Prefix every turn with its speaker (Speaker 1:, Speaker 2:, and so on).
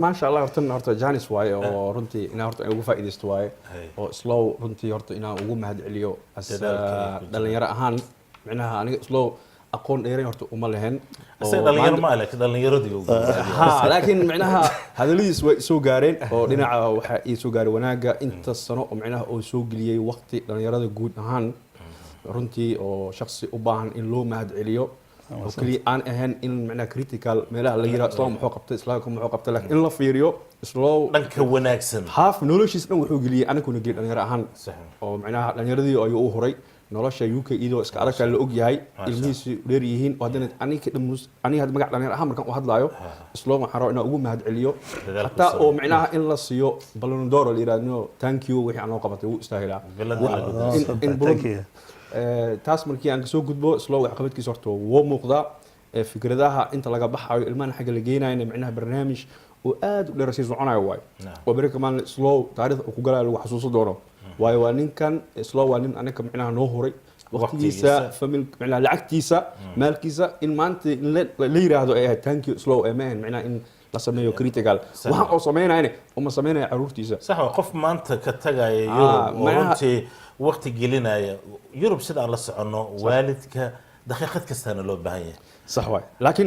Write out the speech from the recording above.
Speaker 1: ما شاء الله horta Janis waaye oo runtii inaa horta ugu faa'iideysto waaye oo slow runtii horta inaa ugu mahad celiyo as dhalinyaro ahaan macnaha aniga slow aqoon dheeray horta uma lahayn
Speaker 2: oo dhalinyaro ma leh dhalinyaradii ugu
Speaker 1: laakiin macnaha hadaladiis way soo gaareen oo dhinaca waxa ay soo gaaray wanaaga inta sano oo macnaha oo soo galiyay waqti dhalinyarada guud ahaan runtii oo shakhsi u baahan in loo mahad celiyo oo kaliya aan ahayn in macnaha critical meelaha la yiraahdo islaam wuxuu qabtay islaamku muxuu qabtay laakiin in la fiiriyo slow
Speaker 2: dhanka wanaagsan
Speaker 1: half knowledge dhan wuxuu geliyay anaguna geliyay dhalinyaro ahaan oo macnaha dhalinyaradii ayuu u horay nolosha UK idoo iska aragta la og yahay ilmihiisu dheer yihiin oo hadana aniga had magac dhalinyaro ahaan markaan u hadlaayo slow waxaan rabaa inaan ugu mahad celiyo hataa oo macnaha in la siiyo Ballon d'Or la yiraahdo thank you wixii aan loo qabatay uu istaahilaa taas markii aan soo gudbo slow wax qabadkiisa horta wuu muuqdaa fikradaha inta laga baxayo ilmaha xagga la geenayna macnaha barnaamij oo aad u dheer soconayo waay oo bari kamaan slow taariikh ku galay lagu xasuuso doono waayo waa ninkan slow waa nin anaka macnaha noo horay waqtigiisa famil macnaha lacagtiisa maalkiisa in maanta la yiraahdo ay thank you slow amen macnaha in la sameeyo critical waxa oo sameynayna uma sameynaya caruurtiisa
Speaker 2: sax waa qof maanta ka tagay runtii waqti gelinaya Yurub sida aan la socono waalidka daqiiqad kasta loo baahan yahay
Speaker 1: صح واي لكن